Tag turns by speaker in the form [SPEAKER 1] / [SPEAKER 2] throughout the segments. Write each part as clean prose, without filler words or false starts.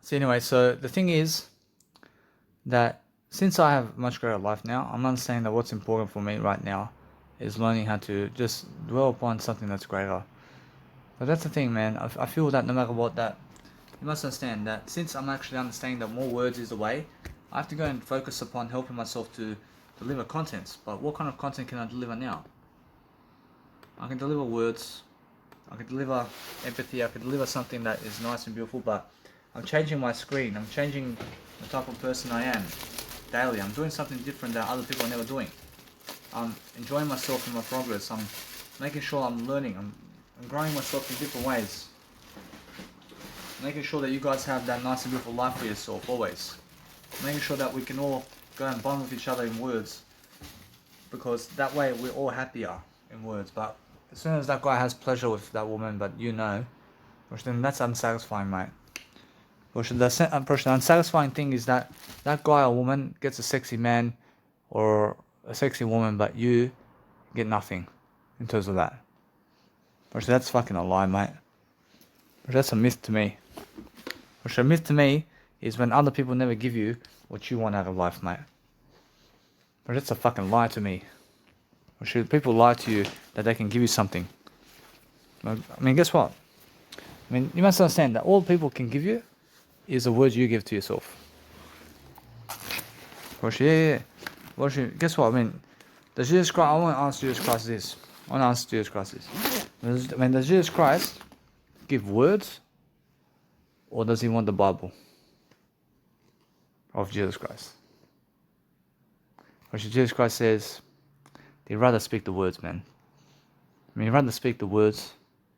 [SPEAKER 1] So anyway, so the thing is that since I have much greater life now, I'm understanding that what's important for me right now is learning how to just dwell upon something that's greater. But that's the thing, man. I feel that no matter what, that you must understand that since I'm actually understanding that more words is the way, I have to go and focus upon helping myself to deliver contents. But what kind of content can I deliver now? I can deliver words, I can deliver empathy, I can deliver something that is nice and beautiful, but I'm changing my screen, I'm changing the type of person I am daily. I'm doing something different that other people are never doing. I'm enjoying myself and my progress. I'm making sure I'm learning. I'm growing myself in different ways. Making sure that you guys have that nice and beautiful life for yourself always. Making sure that we can all go and bond with each other in words, because that way we're all happier in words. But as soon as that guy has pleasure with that woman, but you know, then that's unsatisfying, mate. The unsatisfying thing is that that guy or woman gets a sexy man or a sexy woman, but you get nothing in terms of that. That's fucking a lie, mate. That's a myth to me. A myth to me is when other people never give you what you want out of life, mate. But that's a fucking lie to me. Or should people lie to you that they can give you something? I mean, guess what? I mean, you must understand that all people can give you is the words you give to yourself. Yeah. Guess what? I mean, does Jesus Christ? I want to ask Jesus Christ this. Does Jesus Christ give words, or does he want the Bible of Jesus Christ? Or Jesus Christ says he'd rather speak the words, man. I mean, he'd rather speak the words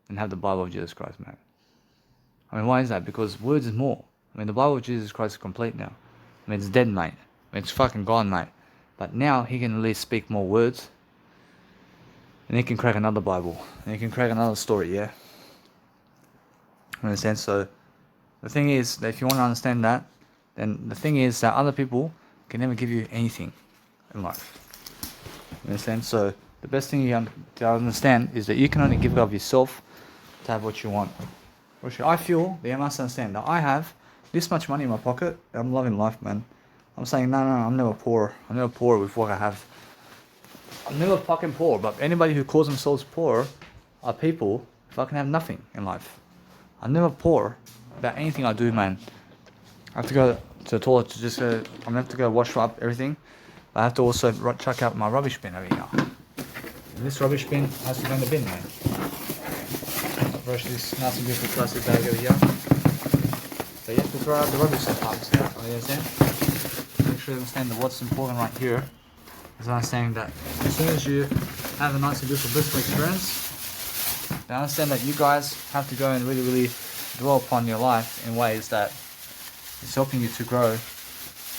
[SPEAKER 1] than have the Bible of Jesus Christ, man. I mean, why is that? Because words is more. I mean, the Bible of Jesus Christ is complete now. I mean, it's dead, mate. I mean, it's fucking gone, mate. But now he can at least speak more words, and he can crack another Bible, and he can crack another story, yeah? Understand? So the thing is that if you want to understand that, then the thing is that other people can never give you anything in life. Understand? So the best thing you to understand is that you can only give of yourself to have what you want. I feel that you must understand that I have this much money in my pocket. I'm loving life, man. I'm saying no, I'm never poor. I'm never poor with what I have. I'm never fucking poor. But anybody who calls themselves poor are people who fucking have nothing in life. I'm never poor about anything I do, man. I have to go to the toilet to just go. I'm gonna have to go wash up everything. But I have to also chuck out my rubbish bin over here. And this rubbish bin has to go in the bin, man. I'll brush this nice and beautiful plastic bag over here. So you have to throw out the rubbish sometimes. You understand? Make sure you understand that what's important right here is understanding that as soon as you have a nice and beautiful blissful experience, I understand that you guys have to go and really, really dwell upon your life in ways that is helping you to grow,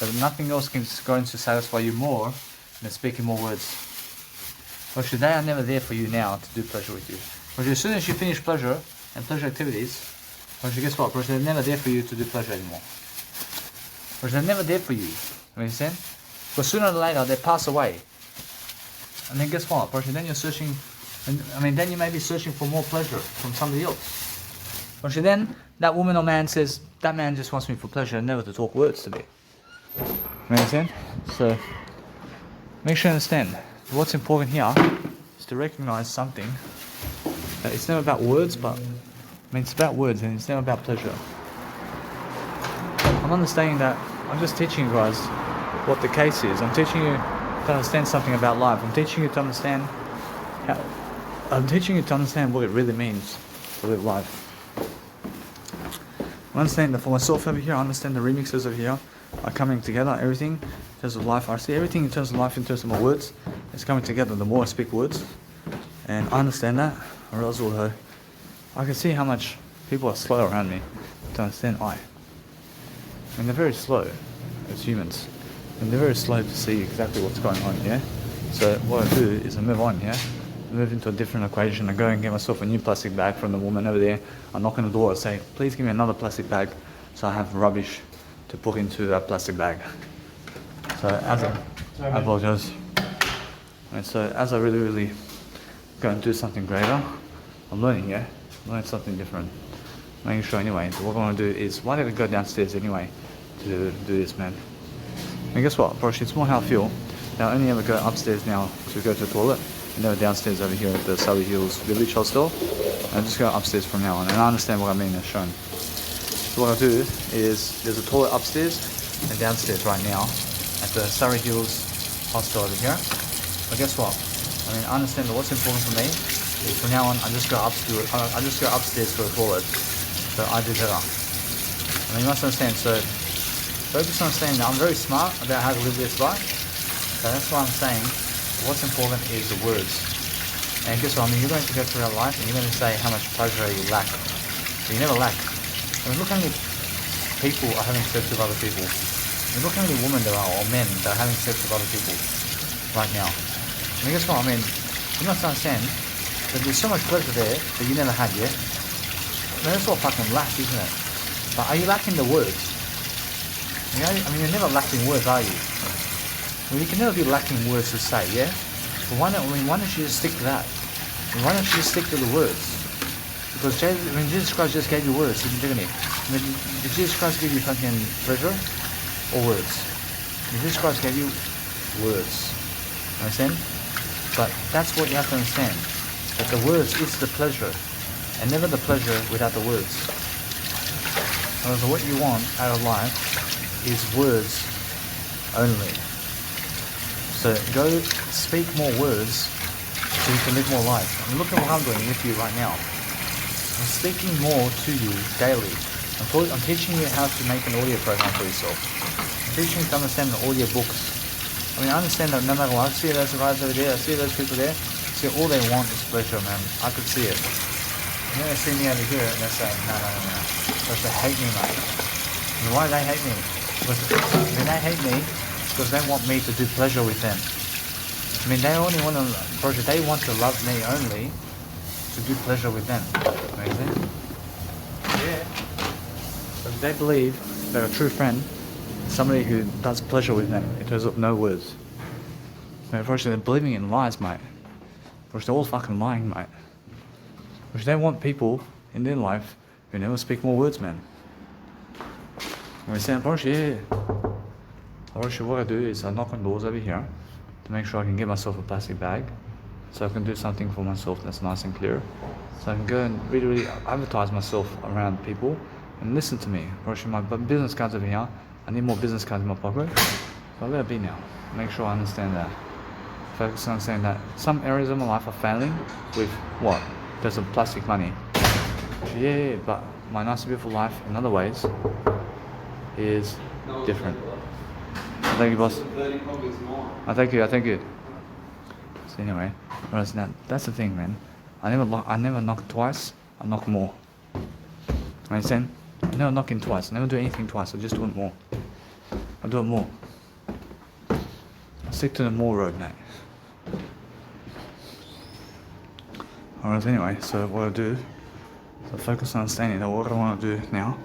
[SPEAKER 1] but nothing else can going to satisfy you more than speaking more words. But they are never there for you now to do pleasure with you. But as soon as you finish pleasure and pleasure activities, guess what? They're never there for you to do pleasure anymore. They're never there for you. You understand? But sooner or later they pass away. And then guess what? Then you're searching. Then you may be searching for more pleasure from somebody else. But then that woman or man says, that man just wants me for pleasure and never to talk words to me. You understand? So make sure you understand. What's important here is to recognize something. That it's never about words, but it's about words and it's never about pleasure. I'm understanding that. I'm just teaching you guys what the case is. I'm teaching you to understand something about life. I'm teaching you to understand what it really means to live life. I understand that for myself over here, I understand the remixes over here are coming together, everything in terms of life. I see everything in terms of life, in terms of my words, it's coming together the more I speak words. And I understand that, or else although I can see how much people are slow around me to understand they're very slow as humans. And they're very slow to see exactly what's going on, yeah? So what I do is I move on, yeah? Move into a different equation. I go and get myself a new plastic bag from the woman over there. I knock on the door. I say, please give me another plastic bag so I have rubbish to put into that plastic bag. So as I apologize. And so as I really, really go and do something greater, I'm learning, yeah? I'm learning something different. making sure anyway. So what I want to do is, why did I go downstairs anyway to do this, man? And guess what? Bro, it's more how I feel. Now I only ever go upstairs now to go to the toilet, and then downstairs over here at the Surrey Hills Village Hostel. I just go upstairs from now on, and I understand what I mean as shown. So what I do is, there's a toilet upstairs and downstairs right now at the Surrey Hills Hostel over here. But guess what? I mean, I understand that what's important for me is from now on I just go upstairs to the toilet. So I do better. I mean, you must understand. So focus on saying that I'm very smart about how to live this life. So that's why I'm saying what's important is the words. And guess what? I mean, you're going to go through our life and you're going to say how much pleasure you lack. But you never lack. I mean, look how many people are having sex with other people. I mean, look how many women there are, or men, that are having sex with other people right now. I mean, guess what? I mean, you must understand that there's so much pleasure there that you never had yet. I mean, that's what fucking lack, isn't it? But are you lacking the words? I mean, you're never lacking words, are you? Well, you can never be lacking words to say, yeah? But why don't you just stick to that? Why don't you just stick to the words? Because Jesus Christ just gave you words, didn't he? I mean, did Jesus Christ give you fucking pleasure or words? Jesus Christ gave you words. Understand? But that's what you have to understand. That the words is the pleasure, and never the pleasure without the words. Because what you want out of life is words only. So go speak more words so you can live more life. I mean, look at what I'm doing with you right now. I'm speaking more to you daily. I'm teaching you how to make an audio program for yourself. I'm teaching you to understand the audio books. I mean, I understand that no matter what, I see those guys over there, I see those people there, see all they want is pleasure, man. I could see it. And then they see me over here and they say, no. Because they hate me, mate. And why do they hate me? Because when they hate me, because they want me to do pleasure with them. I mean, they only want to, they want to love me only to do pleasure with them. Amazing? Yeah. But they believe they're a true friend, somebody who does pleasure with them in terms of no words. But unfortunately, they're believing in lies, mate. Which they're all fucking lying, mate. Which they want people in their life who never speak more words, man. And we say, unfortunately, what I do is I knock on doors over here to make sure I can get myself a plastic bag, so I can do something for myself that's nice and clear. So I can go and really advertise myself around people and listen to me. Unfortunately, my business cards over here. I need more business cards in my pocket, so I'll let it be now. Make sure I understand that. Focus on saying that some areas of my life are failing with what? There's some plastic money. Yeah, but my nice and beautiful life in other ways is different. Thank you, boss. Thank you. So anyway, whereas that's the thing, man. I never knock twice. I knock more. Understand? I never knock in twice. I never do anything twice. I just do it more. I do it more. I stick to the more road, mate. Alright, anyway, so what I do is I focus on understanding that what I want to do now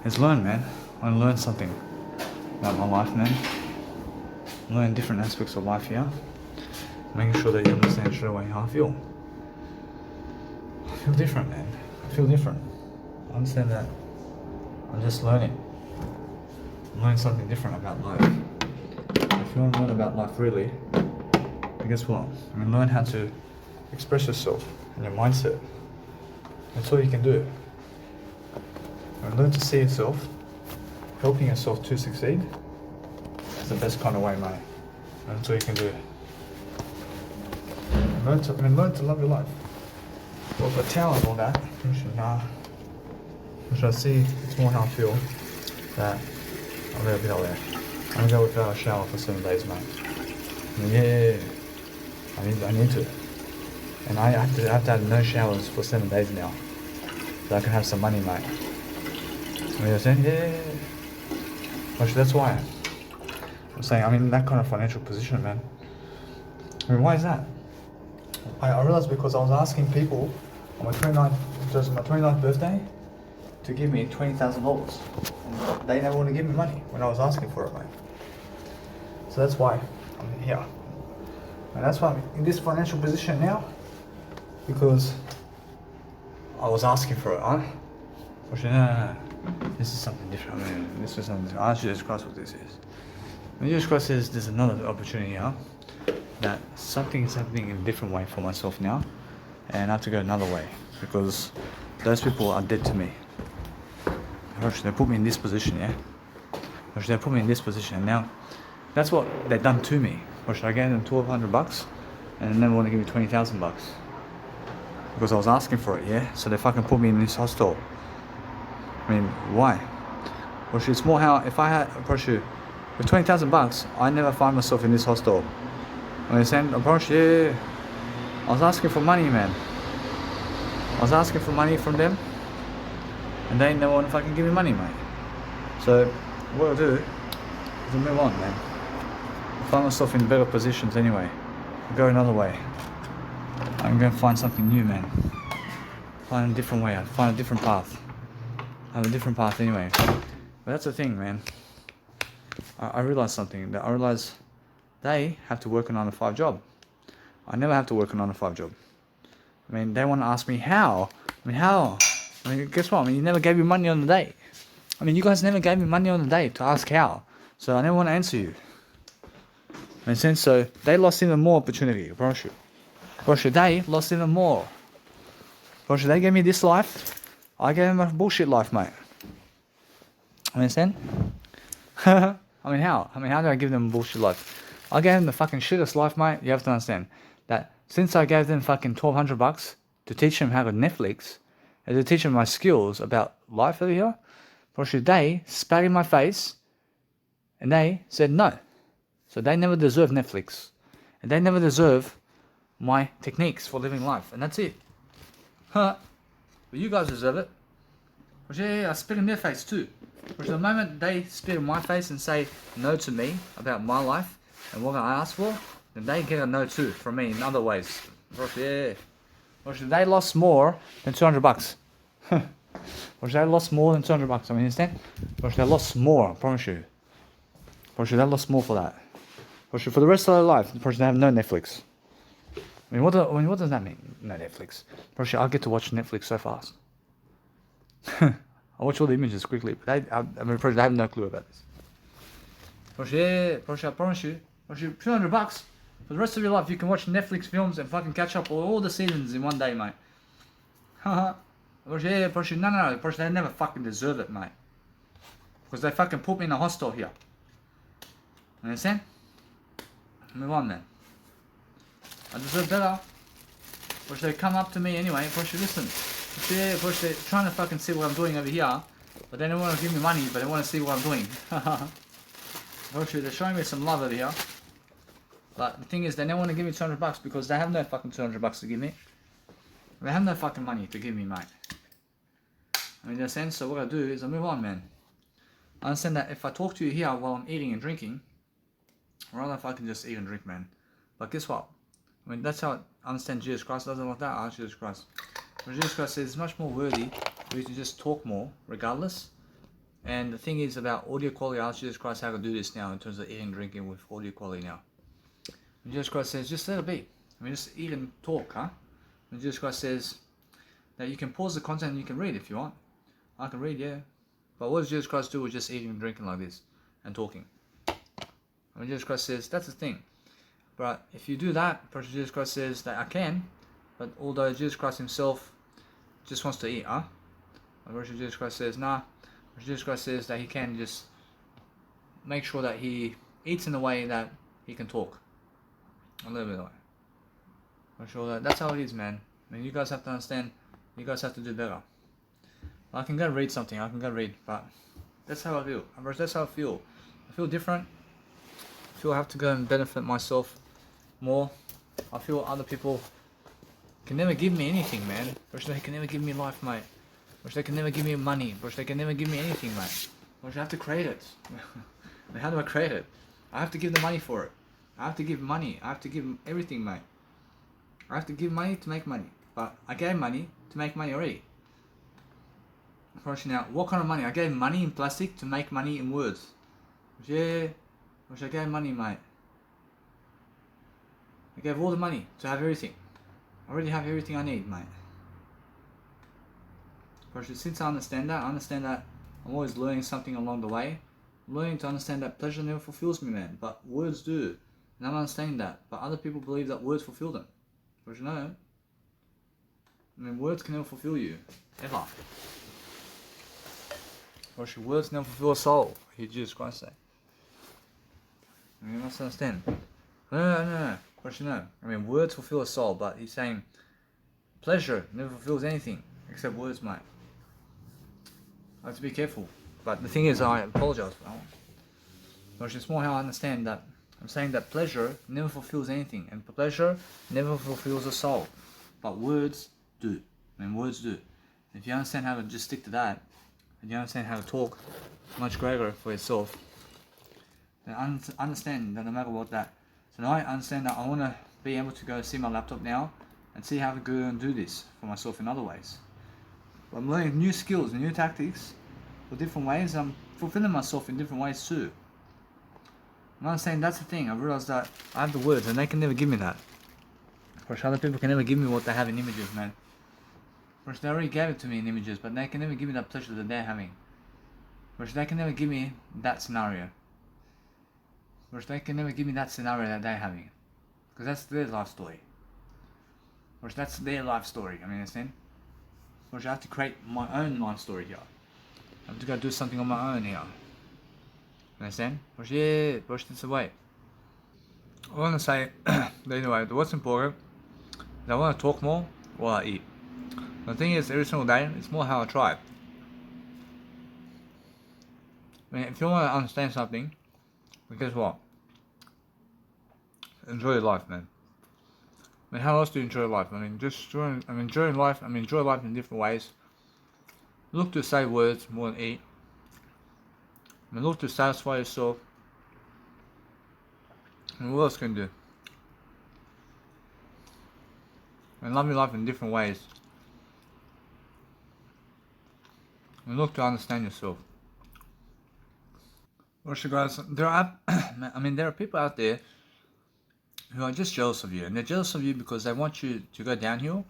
[SPEAKER 1] is learn, man. I want to learn something about my life, man. Learn different aspects of life here. Making sure that you understand straight away how I feel. I feel different, man. I feel different. I understand that I'm just learning. I'm learning something different about life. If you want to learn about life really, then guess what? I mean, learn how to express yourself and your mindset. That's all you can do. And learn to see yourself, helping yourself to succeed. It's the best kind of way, mate. And that's all you can do. And learn to love your life. Well, for talent and all that, which I see, it's more how I feel that I'm gonna be out there. I'm gonna go without a shower for 7 days, mate. Yeah. I need to. And I have to have no showers for 7 days now. So I can have some money, mate. You know what I'm saying? Yeah. Actually, that's why I'm saying I'm in that kind of financial position, man. I mean, why is that? I realized because I was asking people on my 29th birthday to give me $20,000. And they never want to give me money when I was asking for it, mate. So that's why I'm here. And that's why I'm in this financial position now. Because I was asking for it, huh? Actually, no. This is something different. I mean, this is something different. I'll just cross what this is. When Jesus Christ says there's another opportunity here, that something is happening in a different way for myself now, and I have to go another way because those people are dead to me. They put me in this position, yeah? They put me in this position, and now that's what they've done to me. I gave them $1,200 and they never want to give me $20,000 because I was asking for it, yeah? So they fucking put me in this hostel. I mean, why? It's more how if I had with $20,000, I never find myself in this hostel. I understand? Yeah. I was asking for money, man. I was asking for money from them, and they never want to fucking give me money, mate. So what I'll do is I'll move on, man. I find myself in better positions anyway. I'll go another way. I'm gonna find something new, man. Find a different way. I'll find a different path. I have a different path anyway. But that's the thing, man. I realized something. That I realized they have to work a 9-to-5 job. I never have to work a 9-to-5 job. I mean, they want to ask me how. I mean, how? I mean, guess what? I mean, you never gave me money on the day. I mean, you guys never gave me money on the day to ask how. So I never want to answer you. Makes sense? So they lost even more opportunity. They lost even more. They gave me this life. I gave them a bullshit life, mate. Understand? I mean, how? I mean, how do I give them a bullshit life? I gave them the fucking shittest life, mate. You have to understand that since I gave them fucking $1,200 to teach them how to Netflix and to teach them my skills about life over here, they spat in my face and they said no. So they never deserve Netflix. And they never deserve my techniques for living life. And that's it. But you guys deserve it. I spit in their face too. The moment they spit in my face and say no to me about my life and what I asked for, then they get a no too from me in other ways. They lost more than $200. They lost more than $200. I mean, understand? They lost more, I promise you. They lost more for that. For the rest of their life, they have no Netflix. I mean, what does that mean? No Netflix. I get to watch Netflix so fast. I watch all the images quickly, but they have no clue about this. I promise you, $200 for the rest of your life, you can watch Netflix films and fucking catch up all the seasons in one day, mate. No, they never fucking deserve it, mate. Because they fucking put me in a hostel here. Understand? Move on, man. I deserve better. They come up to me anyway, listen. They're trying to fucking see what I'm doing over here, but they don't want to give me money, but they want to see what I'm doing. They're showing me some love over here, but the thing is, they don't want to give me $200 because they have no fucking $200 to give me. They have no fucking money to give me, mate. I mean, in a sense, so what I do is I move on, man. I understand that if I talk to you here while I'm eating and drinking, rather if I can just eat and drink, man. But guess what? I mean, that's how I understand Jesus Christ doesn't like that. I ask Jesus Christ. But Jesus Christ says it's much more worthy for you to just talk more, regardless. And the thing is about audio quality, I ask Jesus Christ how to do this now in terms of eating and drinking with audio quality now. And Jesus Christ says, just let it be. I mean, just eat and talk, huh? And Jesus Christ says that you can pause the content and you can read if you want. I can read, yeah. But what does Jesus Christ do with just eating and drinking like this and talking? I mean, Jesus Christ says, that's the thing. But if you do that, Jesus Christ says that I can, but although Jesus Christ himself just wants to eat, huh? Jesus Christ says, nah. Jesus Christ says that he can just make sure that he eats in a way that he can talk. A little bit of way. That's how it is, man. I mean, you guys have to understand, you guys have to do better. I can go read something, but that's how I feel. That's how I feel. I feel different. I feel I have to go and benefit myself more. I feel other people can never give me anything, man. They can never give me life, mate. They can never give me money. They can never give me anything, mate. I have to create it. How do I create it? I have to give the money for it. I have to give money. I have to give everything, mate. I have to give money to make money. But I gave money to make money already. Now, what kind of money? I gave money in plastic to make money in words. Yeah. I gave money, mate. I gave all the money to have everything. I already have everything I need, mate. But since I understand that I'm always learning something along the way. I'm learning to understand that pleasure never fulfills me, man. But words do. And I'm understanding that. But other people believe that words fulfill them. But you know, I mean, words can never fulfill you. Ever. Or should words never fulfill a soul? He Jesus Christ say. I mean, you must understand. No. But you know, I mean, words fulfill a soul, but he's saying pleasure never fulfills anything except words, mate. I have to be careful. But the thing is, I apologize for that one. But it's more how I understand that I'm saying that pleasure never fulfills anything, and pleasure never fulfills a soul. But words do. I mean, words do. If you understand how to just stick to that, and you understand how to talk much greater for yourself, then understand that no matter what that. So now I understand that I want to be able to go see my laptop now and see how to go and do this for myself in other ways. But I'm learning new skills, new tactics for different ways. I'm fulfilling myself in different ways too. And I'm saying that's the thing. I realized that I have the words and they can never give me that. Of course, other people can never give me what they have in images, man. Of course, they already gave it to me in images, but they can never give me that pleasure that they're having. Of course, they can never give me that scenario. Of course, they can never give me that scenario that they're having. Because that's their life story. Of course, that's their life story. I mean, understand? Of course, I have to create my own life story here. I have to go do something on my own here. Understand? Of course, push this away. I want to say, that anyway, what's important is I want to talk more while I eat. The thing is, every single day, it's more how I try. I mean, if you want to understand something, then guess what? Enjoy your life, man. I mean, how else do you enjoy life? I mean, enjoy life in different ways. Look to say words more than eat. I mean, look to satisfy yourself. And what else can you do? And love your life in different ways. And look to understand yourself. Also, guys, there are people out there who are just jealous of you, and they're jealous of you because they want you to go downhill,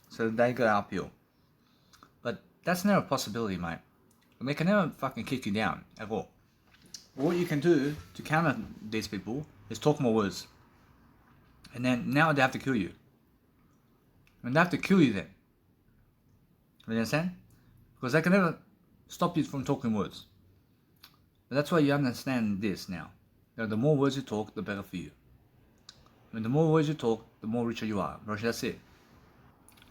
[SPEAKER 1] so that they go uphill. But that's never a possibility, mate. And they can never fucking kick you down at all. What you can do to counter these people is talk more words, and then now they have to kill you. And they have to kill you then. You understand? Because they can never stop you from talking words. But that's why you understand this now. That the more words you talk, the better for you. When the more words you talk, the more richer you are. Bro, that's it.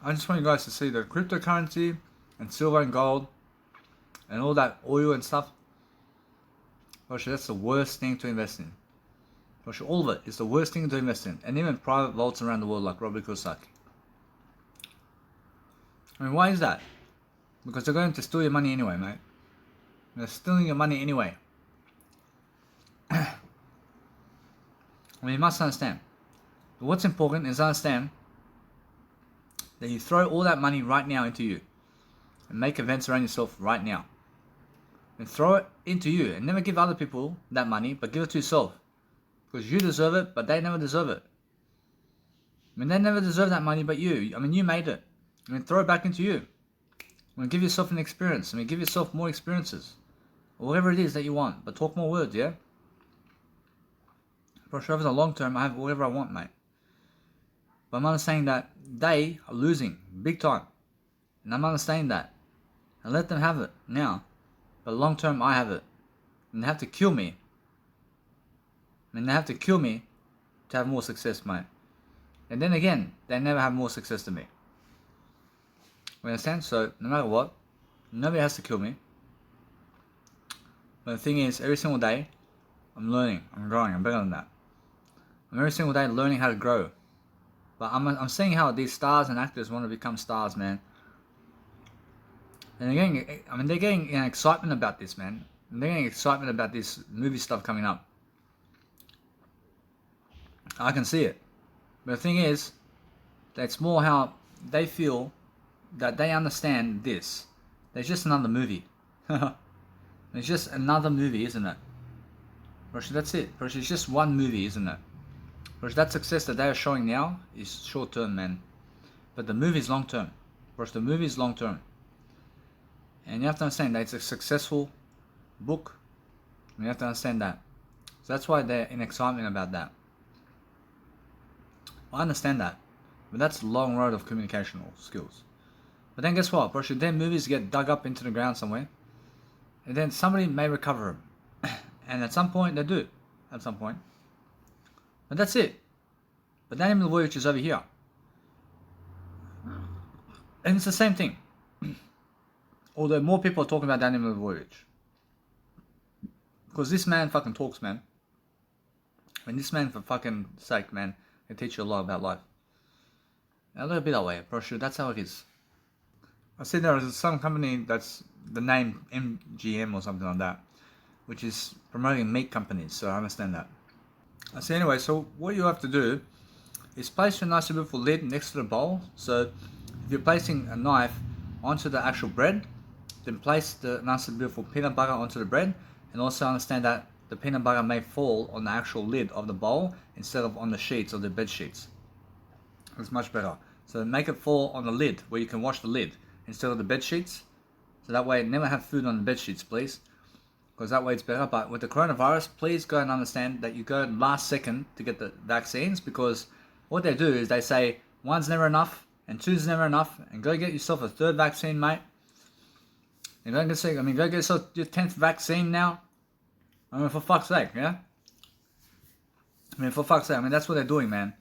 [SPEAKER 1] I just want you guys to see that cryptocurrency and silver and gold and all that oil and stuff, bro, that's the worst thing to invest in. Bro, all of it is the worst thing to invest in. And even private vaults around the world like Robert Kiyosaki. I mean, why is that? Because they're going to steal your money anyway, mate. They're stealing your money anyway. I mean, you must understand. But what's important is understand that you throw all that money right now into you. And make events around yourself right now. And throw it into you. And never give other people that money, but give it to yourself. Because you deserve it, but they never deserve it. I mean, they never deserve that money but you. I mean, you made it. I mean, throw it back into you. I mean, give yourself an experience. I mean, give yourself more experiences. Or whatever it is that you want. But talk more words, yeah? For sure, over the long term, I have whatever I want, mate. But I'm understanding that they are losing big time. And I'm understanding that. And let them have it now. But long term, I have it. And they have to kill me. I mean, they have to kill me to have more success, mate. And then again, they never have more success than me. You understand? So, no matter what, nobody has to kill me. But the thing is, every single day, I'm learning, I'm growing, I'm better than that. I'm every single day learning how to grow. But I'm seeing how these stars and actors want to become stars, man. And they're getting excitement about this, man. And they're getting excitement about this movie stuff coming up. I can see it. But the thing is, that's more how they feel that they understand this. There's just another movie. It's just another movie, isn't it? Roshi, that's it. Roshi, it's just one movie, isn't it? Roshi, that success that they are showing now is short term, man. But the movie is long term. Roshi, the movie is long term. And you have to understand that it's a successful book. And you have to understand that. So that's why they're in excitement about that. I understand that. But that's a long road of communicational skills. But then guess what? Bro, then movies get dug up into the ground somewhere. And then somebody may recover them. And at some point they do. At some point. But that's it. But the name of the voyage is over here. And it's the same thing. Although more people are talking about the animal voyage. Because this man fucking talks, man. And this man, for fucking sake, man, can teach you a lot about life. And a little bit that way, bro. Sure, that's how it is. I see there is some company that's the name MGM or something like that, which is promoting meat companies, so I understand that. I see anyway, so what you have to do is place your nice beautiful lid next to the bowl. So if you're placing a knife onto the actual bread, then place the nice beautiful peanut butter onto the bread, and also understand that the peanut butter may fall on the actual lid of the bowl instead of on the sheets or the bed sheets. It's much better. So make it fall on the lid where you can wash the lid instead of the bed sheets. So that way, never have food on the bed sheets, please, because that way it's better. But with the coronavirus, please go and understand that you go last second to get the vaccines, because what they do is they say one's never enough and two's never enough, and go get yourself a third vaccine, mate. And go get yourself your 10th vaccine now. I mean, for fuck's sake, yeah? For fuck's sake, that's what they're doing, man.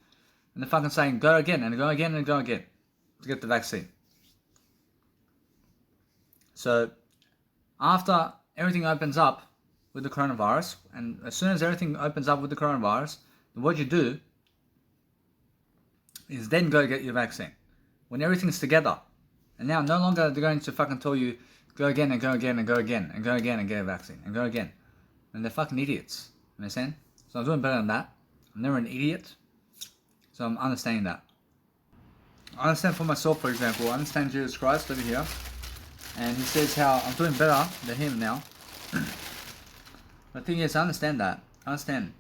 [SPEAKER 1] And they're fucking saying, go again, and go again, and go again, to get the vaccine. So, after everything opens up with the coronavirus, and as soon as everything opens up with the coronavirus, what you do is then go get your vaccine. When everything's together. And now, no longer they're going to fucking tell you, go again, and go again, and go again, and go again, and get a vaccine, and go again. And they're fucking idiots. You understand? So I'm doing better than that. I'm never an idiot. So I'm understanding that. I understand for myself, for example. I understand Jesus Christ over here. And he says how I'm doing better than him now. The thing is, I understand that. I understand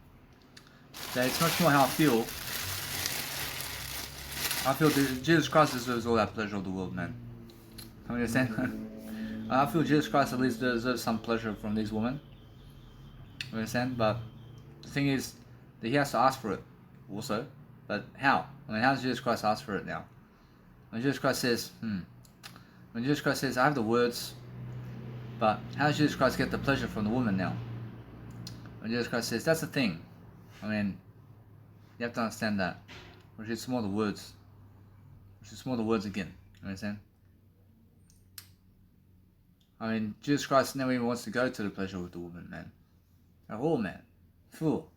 [SPEAKER 1] that it's much more how I feel. I feel that Jesus Christ deserves all that pleasure of the world, man. You understand? I feel Jesus Christ at least deserves some pleasure from these women. You understand? But the thing is that he has to ask for it also. But how? How does Jesus Christ ask for it now? When Jesus Christ says, When Jesus Christ says, I have the words, but how does Jesus Christ get the pleasure from the woman now? When Jesus Christ says, that's the thing. You have to understand that. Which is more the words. Which is more the words again. You understand? Jesus Christ never even wants to go to the pleasure with the woman, man. At all, man. Fool.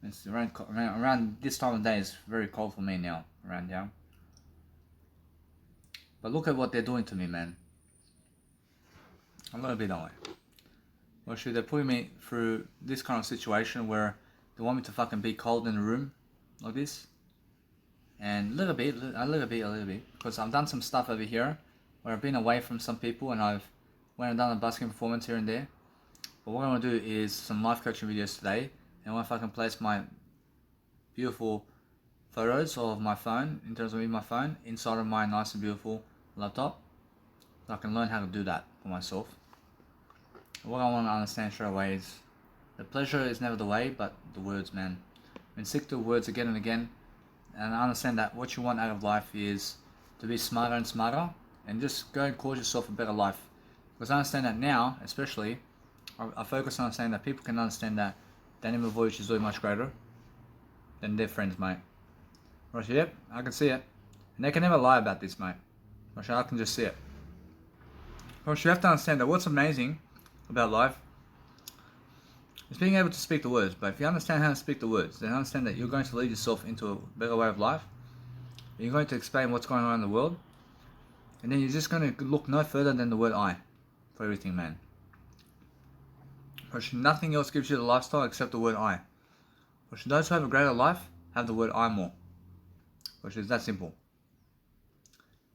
[SPEAKER 1] It's around this time of day, it's very cold for me now, around here. But look at what they're doing to me, man. I'm gonna be that way. Well, they're putting me through this kind of situation where they want me to fucking be cold in a room like this. And a little bit, because I've done some stuff over here where I've been away from some people and I've went and done a busking performance here and there. But what I want to do is some life coaching videos today, and I want to fucking place my beautiful photos of my phone, in terms of my phone, inside of my nice and beautiful laptop, so I can learn how to do that for myself. What I want to understand straight away is the pleasure is never the way, but the words, man. Stick to words again and again, and I understand that what you want out of life is to be smarter and smarter, and just go and cause yourself a better life. Because I understand that now, especially, I focus on understanding that people can understand that the animal voyage is really much greater than their friends, mate. Right, yep, I can see it. And they can never lie about this, mate. Right, I can just see it. Right, you have to understand that what's amazing about life is being able to speak the words. But if you understand how to speak the words, then understand that you're going to lead yourself into a better way of life. You're going to explain what's going on in the world. And then you're just going to look no further than the word I for everything, man. Nothing else gives you the lifestyle except the word I. Those who have a greater life have the word I more. Which is that simple.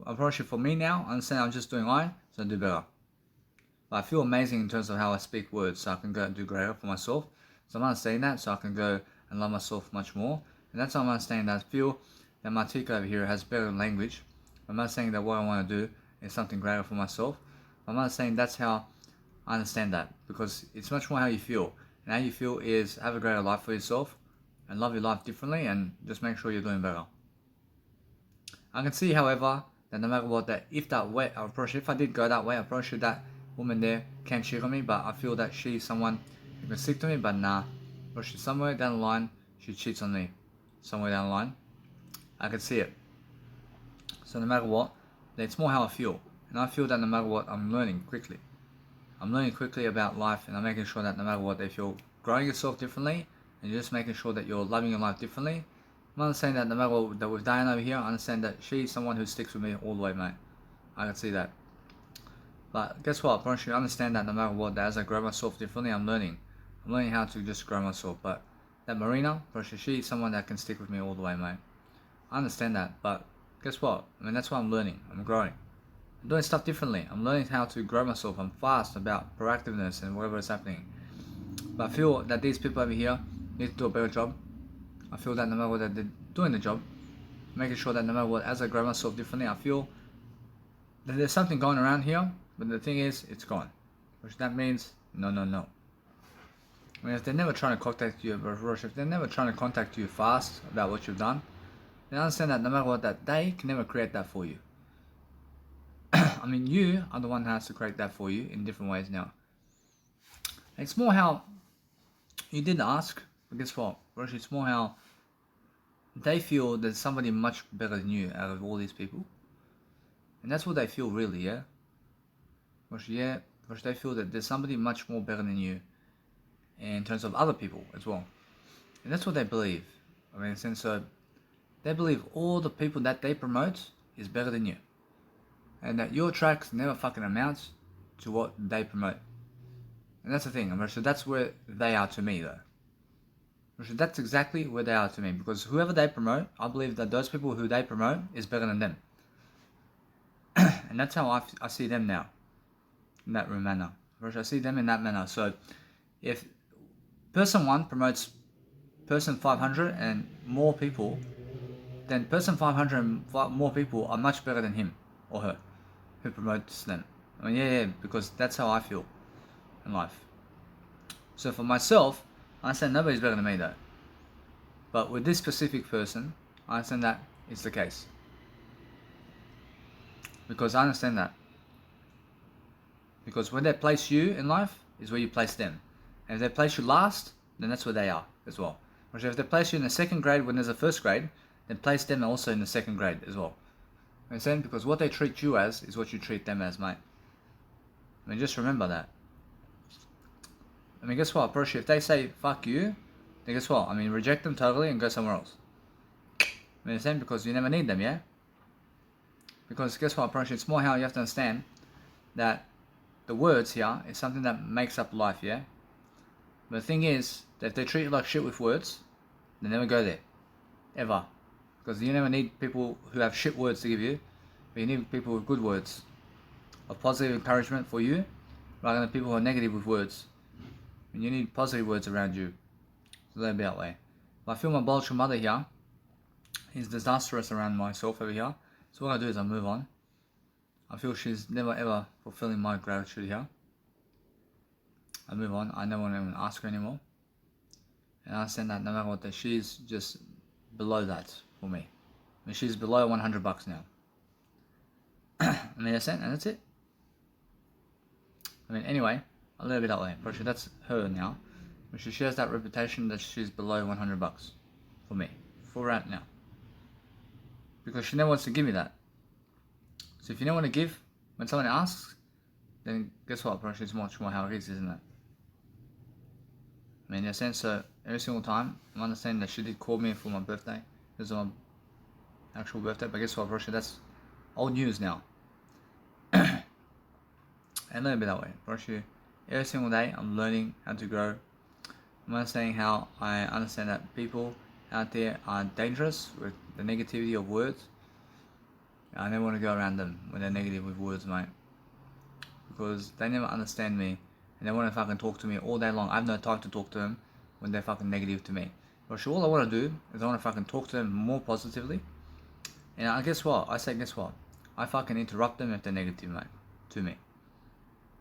[SPEAKER 1] For me now, I understand I'm just doing I, so I do better. But I feel amazing in terms of how I speak words, so I can go and do greater for myself. So I'm understanding that, so I can go and love myself much more. And that's how I'm understanding that. I feel that my Tika over here has better language. I'm not saying that what I want to do is something greater for myself. I'm not saying that's how I understand that, because it's much more how you feel. And how you feel is have a greater life for yourself and love your life differently and just make sure you're doing better. I can see, however, that no matter what, that if that way I approach, if I did go that way, I approach that woman there can cheat on me, but I feel that she's someone who can stick to me, but nah. Or she's somewhere down the line, she cheats on me. Somewhere down the line. I can see it. So no matter what, it's more how I feel. And I feel that no matter what, I'm learning quickly. I'm learning quickly about life, and I'm making sure that no matter what, if you're growing yourself differently, and you're just making sure that you're loving your life differently, I'm understanding that no matter what, that with Diane over here, I understand that she's someone who sticks with me all the way, mate. I can see that. But guess what? I should understand that no matter what, that as I grow myself differently, I'm learning. I'm learning how to just grow myself. But that Marina, she's someone that can stick with me all the way, mate. I understand that, but guess what? I mean, that's why I'm learning. I'm growing. I'm doing stuff differently. I'm learning how to grow myself. I'm fast about proactiveness and whatever is happening. But I feel that these people over here need to do a better job. I feel that no matter what, they're doing the job, making sure that no matter what, as I grow myself differently, I feel that there's something going around here, but the thing is, it's gone. Which that means, no. I mean, if they're never trying to contact you, if they're never trying to contact you fast about what you've done, then understand that no matter what, that they can never create that for you. I mean, you are the one who has to create that for you in different ways now. It's more how you didn't ask, but guess what? It's more how they feel there's somebody much better than you out of all these people. And that's what they feel really, yeah? Because they feel that there's somebody much more better than you in terms of other people as well. And that's what they believe. I mean, so they believe all the people that they promote is better than you. And that your tracks never fucking amounts to what they promote. And that's the thing. I mean, so that's where they are to me, though. That's exactly where they are to me. Because whoever they promote, I believe that those people who they promote is better than them. And that's how I see them now. In that manner. I see them in that manner. So, if person 1 promotes person 500 and more people, then person 500 and more people are much better than him or her who promotes them. I mean, yeah, because that's how I feel in life. So for myself, I understand nobody's better than me though. But with this specific person, I understand that it's the case. Because I understand that. Because when they place you in life is where you place them. And if they place you last, then that's where they are as well. Which if they place you in the second grade when there's a first grade, then place them also in the second grade as well. Understand? Because what they treat you as is what you treat them as, mate. I mean, just remember that. I mean, guess what? If they say fuck you, then guess what? I mean, reject them totally and go somewhere else. I mean, understand? Because you never need them, yeah? Because guess what? It's more how you have to understand that the words here is something that makes up life, yeah? But the thing is, that if they treat you like shit with words, they never go there. Ever. Because you never need people who have shit words to give you, but you need people with good words. Of positive encouragement for you, rather than people who are negative with words. And you need positive words around you. So that'll be that way. But I feel my biological mother here is disastrous around myself over here. So what I do is I move on. I feel she's never ever fulfilling my gratitude here. I move on. I never want to even ask her anymore. And I understand that no matter what, that she's just below that for me. I mean, she's below $100 now. I mean, that's it, and that's it. I mean, anyway, I'll leave it that way. But that's her now. But she has that reputation that she's below $100 for me, for right now. Because she never wants to give me that. So if you don't want to give when someone asks, then guess what? Probably it's much more how it is, isn't it? I mean, in a sense, so every single time, I'm understanding that she did call me for my birthday. This is my actual birthday, but guess what? Probably that's old news now. And let it be that way. Probably every single day, I'm learning how to grow. I'm understanding how I understand that people out there are dangerous with the negativity of words. I never want to go around them when they're negative with words, mate. Because they never understand me. And they want to fucking talk to me all day long. I have no time to talk to them when they're fucking negative to me. But all I want to do is I want to fucking talk to them more positively. And guess what? I say, guess what? I fucking interrupt them if they're negative, mate. To me.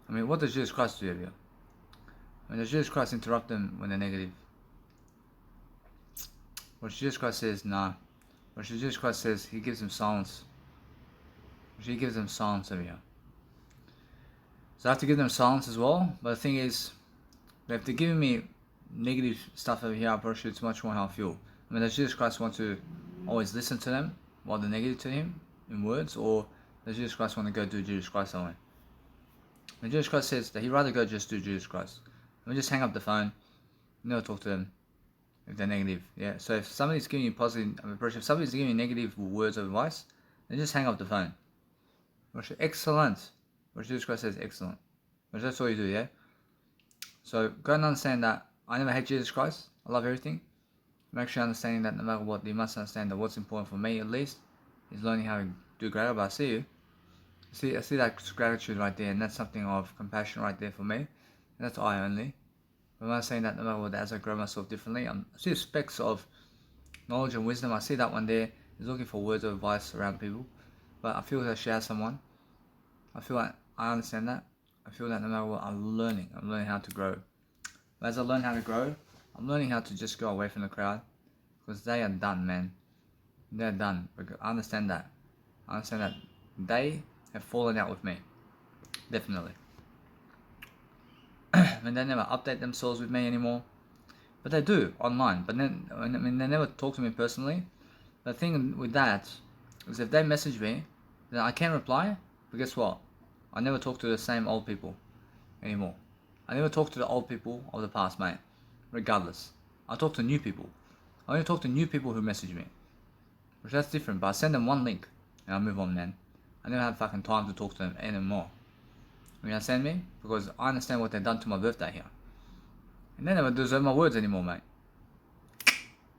[SPEAKER 1] I mean, what does Jesus Christ do here? I mean, does Jesus Christ interrupt them when they're negative? What Jesus Christ says, nah. What Jesus Christ says, he gives them silence. He gives them silence over here. So I have to give them silence as well. But the thing is, if they're giving me negative stuff over here, I'm pretty sure it's much more how I feel. I mean, does Jesus Christ want to always listen to them while they're negative to him in words? Or does Jesus Christ want to go do Jesus Christ somewhere? And Jesus Christ says that he'd rather go just do Jesus Christ. I mean, just hang up the phone, never talk to them if they're negative. Yeah. So if somebody's giving you positive, if somebody's giving you negative words of advice, then just hang up the phone. Excellent. Which Jesus Christ says excellent. Which that's all you do, yeah? So go and understand that I never hate Jesus Christ. I love everything. I'm actually understanding that no matter what, you must understand that what's important for me at least is learning how to do greater. But I see you. I see that gratitude right there, and that's something of compassion right there for me. And that's I only. But I'm not saying that no matter what, as I grow myself differently, I see specks of knowledge and wisdom. I see that one there is looking for words of advice around people. But I feel that she has someone. I feel like I understand that. I feel that no matter what, I'm learning how to grow. But as I learn how to grow, I'm learning how to just go away from the crowd. Because they are done, man. They're done. I understand that. I understand that they have fallen out with me. Definitely. And they never update themselves with me anymore. But they do online. But then, I mean, they never talk to me personally. The thing with that is if they message me, then I can reply. But guess what? I never talk to the same old people anymore. I never talk to the old people of the past, mate. Regardless. I talk to new people. I only talk to new people who message me. Which that's different, but I send them one link and I move on, man. I never have fucking time to talk to them anymore. You understand me? Because I understand what they've done to my birthday here. And they never deserve my words anymore, mate.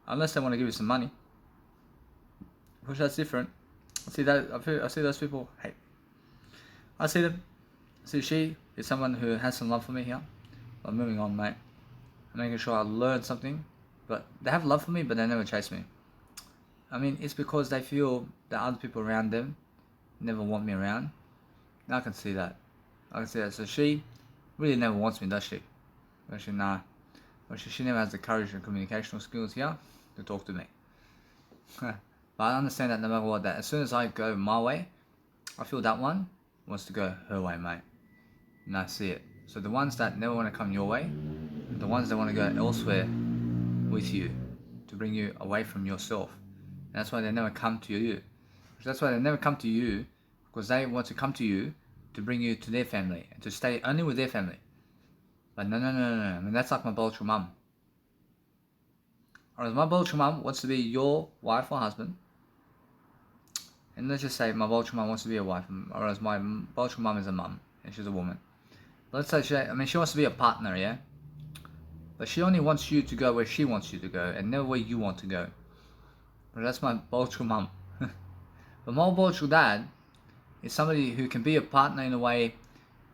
[SPEAKER 1] Unless they want to give you some money. Which that's different. I see those people. Hey. I see them. See, she is someone who has some love for me here. I'm moving on, mate. I'm making sure I learn something. But they have love for me, but they never chase me. I mean, it's because they feel that other people around them never want me around. And I can see that. I can see that. So she really never wants me, does she? Actually, nah. She never has the courage and communicational skills here to talk to me. But I understand that no matter what, that as soon as I go my way, I feel that one wants to go her way, mate. And I see it. So the ones that never want to come your way, the ones that want to go elsewhere with you, to bring you away from yourself. And that's why they never come to you. That's why they never come to you, because they want to come to you to bring you to their family, and to stay only with their family. But no. I mean, that's like my biological mum. Or my biological mum wants to be your wife or husband. And let's just say my biological mum wants to be a wife, or as my biological mum is a mum, and she's a woman. Let's say she wants to be a partner, yeah? But she only wants you to go where she wants you to go, and never where you want to go. But that's my biological mum. But my biological dad is somebody who can be a partner in a way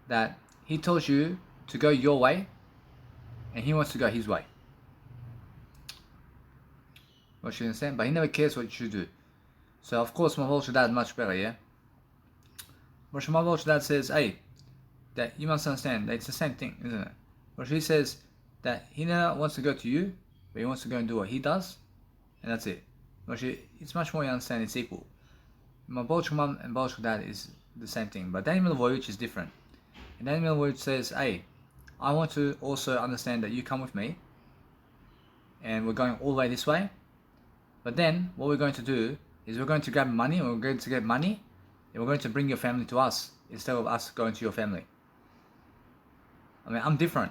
[SPEAKER 1] that he tells you to go your way, and he wants to go his way. What you understand? But he never cares what you do. So of course my biological dad is much better, yeah? But my biological dad says, hey, that you must understand that it's the same thing, isn't it? But he says that he never wants to go to you, but he wants to go and do what he does, and that's it. But it's much more, you understand, it's equal. My biological mum and biological dad is the same thing, but Daniel Milivojevic is different. And Daniel Milivojevic says, hey, I want to also understand that you come with me, and we're going all the way this way, but then what we're going to do is we're going to grab money, and we're going to get money, and we're going to bring your family to us, instead of us going to your family. I mean, I'm different.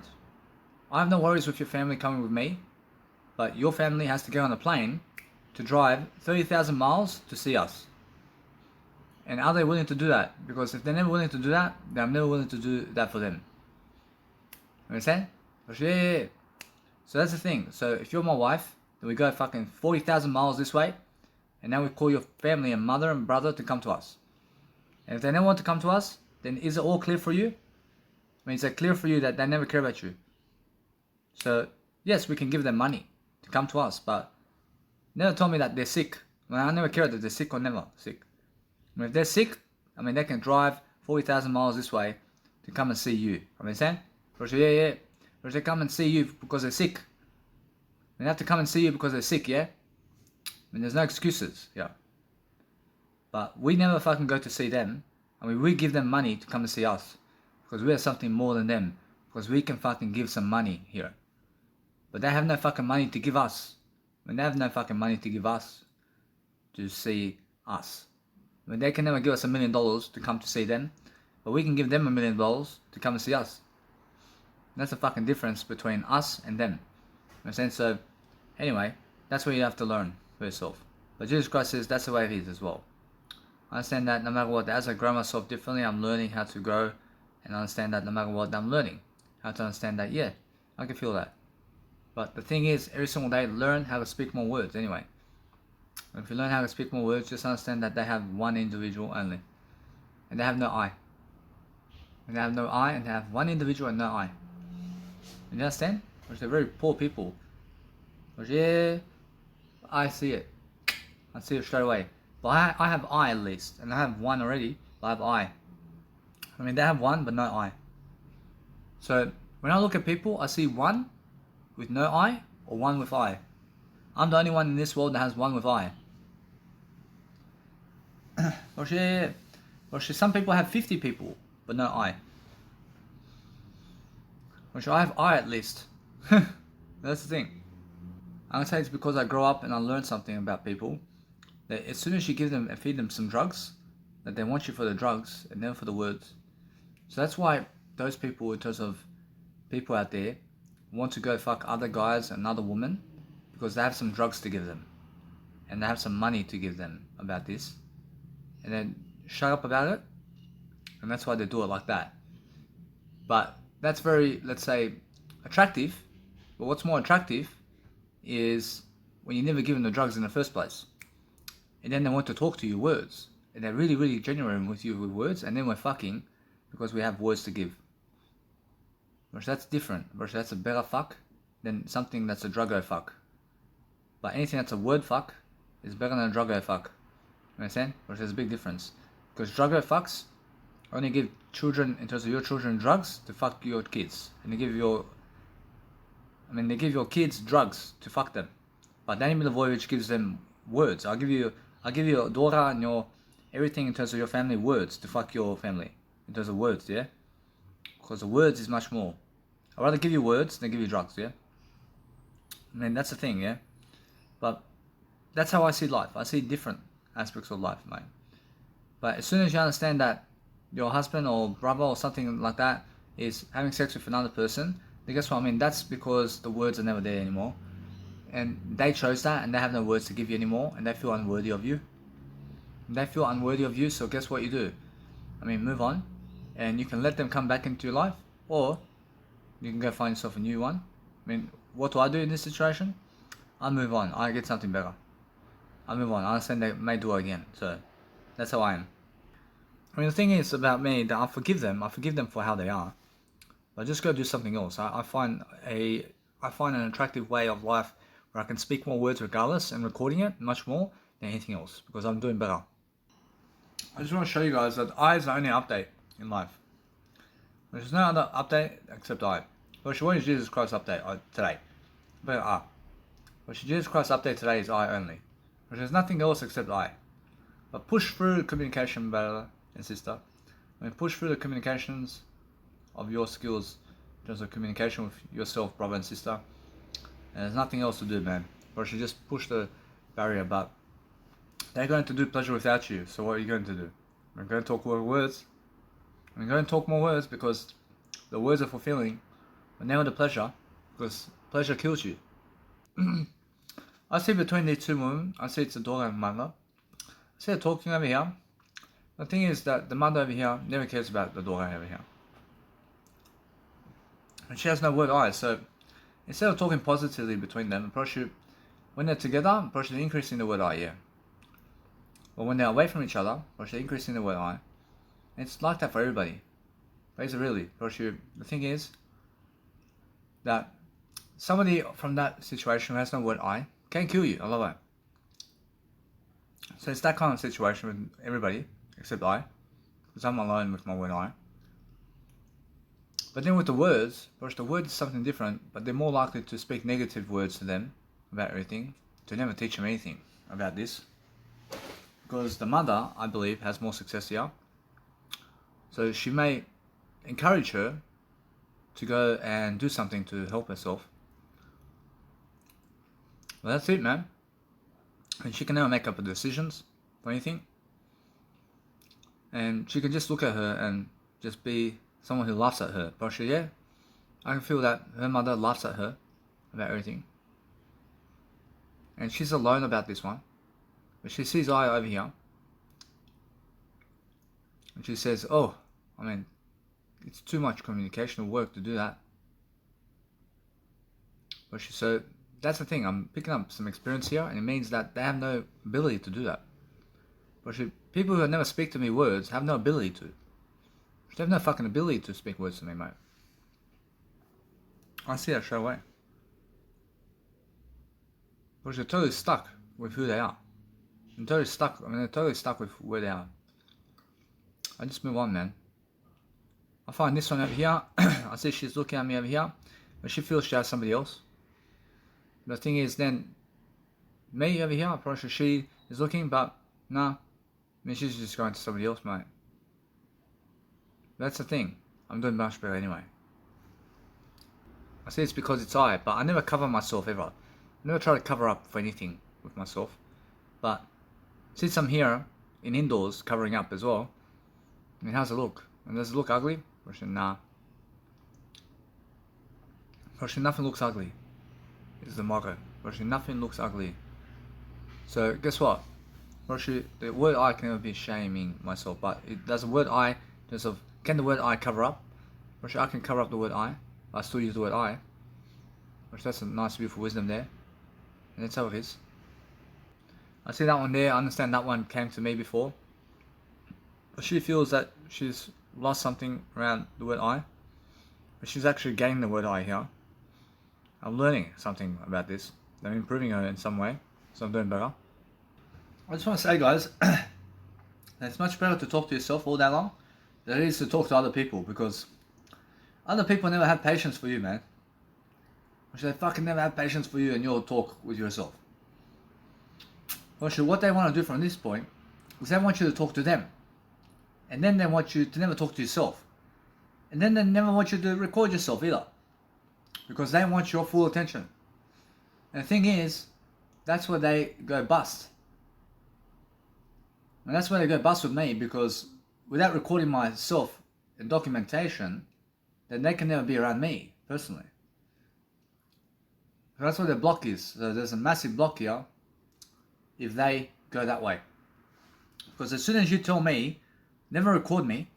[SPEAKER 1] I have no worries with your family coming with me, but your family has to get on a plane to drive 30,000 miles to see us. And are they willing to do that? Because if they're never willing to do that, then I'm never willing to do that for them. You understand? Yeah. So that's the thing. So if you're my wife, then we go fucking 40,000 miles this way, and now we call your family and mother and brother to come to us. And if they never want to come to us, then is it all clear for you? I mean, is it clear for you that they never care about you? So, yes, we can give them money to come to us, but never tell me that they're sick. I never care that they're sick or never sick. I mean, if they're sick, I mean, they can drive 40,000 miles this way. to come and see you. Understand? Yeah. They come and see you because they're sick. They have to come and see you because they're sick, yeah? There's no excuses, yeah. But we never fucking go to see them. We give them money to come and see us. Because we are something more than them. Because we can fucking give some money here. But they have no fucking money to give us. They have no fucking money to give us to see us. They can never give us $1 million to come to see them. But we can give them $1 million to come and see us. That's the fucking difference between us and them. You understand? So, anyway, that's what you have to learn for yourself. But Jesus Christ says that's the way it is as well. I understand that no matter what, as I grow myself differently, I'm learning how to grow. And I understand that no matter what, I'm learning how to understand that, yeah, I can feel that. But the thing is, every single day, learn how to speak more words anyway. And if you learn how to speak more words, just understand that they have one individual only. And they have no I. And they have no I, and they have one individual and no I. You understand? Which they're very poor people. Which, yeah, I see it. I see it straight away. But I have I at least. And I have one already, but I have I. They have one, but no I. So, when I look at people, I see one with no I, or one with I. I'm the only one in this world that has one with I. Or some people have 50 people, but no I. Or I have I at least. That's the thing. I'm gonna say it's because I grow up and I learn something about people. That as soon as you give them and feed them some drugs, that they want you for the drugs and never for the words. So that's why those people, in terms of people out there, want to go fuck other guys and other women because they have some drugs to give them and they have some money to give them about this, and then shut up about it, and that's why they do it like that. But that's very, let's say, attractive. But what's more attractive is when you never give them the drugs in the first place, and then they want to talk to you words, and they're really, really genuine with you with words, and then we're fucking because we have words to give. Which that's different. Which that's a better fuck than something that's a druggo fuck. But anything that's a word fuck is better than a druggo fuck. You understand? Which there's a big difference. Because druggo fucks only give children, in terms of your children, drugs to fuck your kids. And they give your kids drugs to fuck them. But Danny Milivojevic gives them words. I'll give you your daughter and your everything in terms of your family words to fuck your family. In terms of words, yeah? Because the words is much more. I'd rather give you words than give you drugs, yeah? That's the thing, yeah? But that's how I see life. I see different aspects of life, mate. But as soon as you understand that your husband or brother or something like that is having sex with another person, then guess what? That's because the words are never there anymore. And they chose that, and they have no words to give you anymore, and they feel unworthy of you. So guess what you do? Move on. And you can let them come back into your life, or you can go find yourself a new one. What do I do in this situation? I move on. I get something better. I move on. I understand they may do it again. So that's how I am. The thing is about me that I forgive them. I forgive them for how they are. But I just go do something else. I find an attractive way of life where I can speak more words regardless, and recording it much more than anything else, because I'm doing better. I just want to show you guys that I is the only update in life. There's no other update except I. What is Jesus Christ update today? But Jesus Christ update today is I only. There's nothing else except I. But push through the communication, brother and sister. Push through the communications of your skills in terms of communication with yourself, brother and sister. And there's nothing else to do, man. Or you just push the barrier, but they're going to do pleasure without you. So what are you going to do? We're going to talk more words. I'm going to talk more words because the words are fulfilling, but never the pleasure, because pleasure kills you. I see between these two women, I see it's a daughter and mother. I see her talking over here. The thing is that the mother over here never cares about the daughter over here. And she has no word eyes, so instead of talking positively between them, when they're together, they're increasing the word eye, yeah. But when they're away from each other, they're increasing the word eye. It's like that for everybody. Basically, really. The thing is that somebody from that situation who has no word I can kill you. I love that. So it's that kind of situation with everybody except I, because I'm alone with my word I. But then with the words, the word is something different, but they're more likely to speak negative words to them about everything, to never teach them anything about this. Because the mother, I believe, has more success here. So she may encourage her to go and do something to help herself. Well, that's it, man. And she can never make up her decisions for anything. And she can just look at her and just be someone who laughs at her. But yeah, I can feel that her mother laughs at her about everything. And she's alone about this one. But she sees I over here. And she says, oh, I mean, it's too much communicational work to do that. But so that's the thing, I'm picking up some experience here, and it means that they have no ability to do that. But people who never speak to me words have no ability to. They have no fucking ability to speak words to me, mate. I see that straight away. Because they're totally stuck with who they are. They're totally stuck with where they are. I just move on, man. I find this one over here. I see she's looking at me over here, but she feels she has somebody else. The thing is, then me over here, I'm probably sure she is looking, but nah. I mean, she's just going to somebody else, mate. That's the thing. I'm doing much better anyway. I say it's because it's I, but I never cover myself ever. I never try to cover up for anything with myself. But since I'm here in indoors covering up as well, I mean, how's it look? And does it look ugly? Probably nah. Probably nothing looks ugly. Is the motto. Probably nothing looks ugly. So guess what? Probably the word I can never be shaming myself, but does the word I just of can the word I cover up? Probably I can cover up the word I. I still use the word I. Which that's a nice beautiful wisdom there. And that's how it is. I see that one there, I understand that one came to me before. But she feels that she's lost something around the word I. But she's actually getting the word I here. I'm learning something about this. I'm improving her in some way. So I'm doing better. I just want to say, guys, that it's much better to talk to yourself all day long than it is to talk to other people, because other people never have patience for you, man. They fucking never have patience for you and you'll talk with yourself. Well, what they want to do from this point is they want you to talk to them. And then they want you to never talk to yourself. And then they never want you to record yourself either. Because they want your full attention. And the thing is, that's where they go bust. And that's where they go bust with me, because without recording myself in documentation, then they can never be around me, personally. So that's where the block is. So there's a massive block here if they go that way. Because as soon as you tell me, never record me,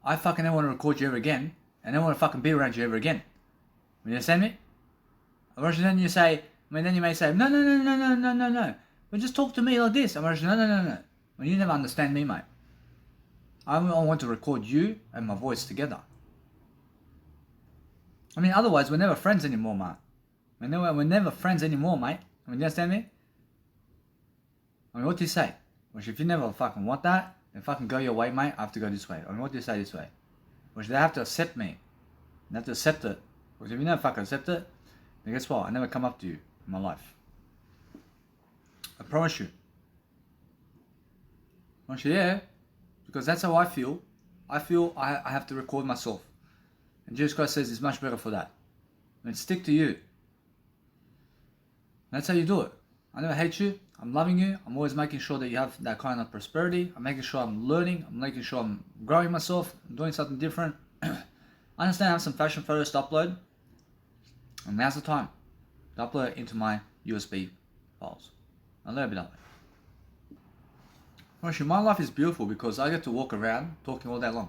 [SPEAKER 1] I fucking never want to record you ever again, and I don't want to fucking be around you ever again. You understand me? Or then you say, then you may say, no. But just talk to me like this. I'm no. Well, you never understand me, mate. I want to record you and my voice together. I mean, otherwise we're never friends anymore, mate. We're never friends anymore, mate. I mean, you understand me? I mean, what do you say? Well, if you never fucking want that, then fucking go your way, mate. I have to go this way. I mean, what do you say this way? Well, they have to accept me. They have to accept it. Because if you never fucking accept it, then guess what? I never come up to you in my life. I promise you. Yeah, because that's how I feel. I feel I have to record myself. And Jesus Christ says it's much better for that. I mean, stick to you. That's how you do it. I never hate you. I'm loving you. I'm always making sure that you have that kind of prosperity. I'm making sure I'm learning. I'm making sure I'm growing myself. I'm doing something different. I understand I have some fashion photos to upload. And now's the time to upload it into my USB files. I'll let it be that way. Actually, my life is beautiful because I get to walk around talking all day long.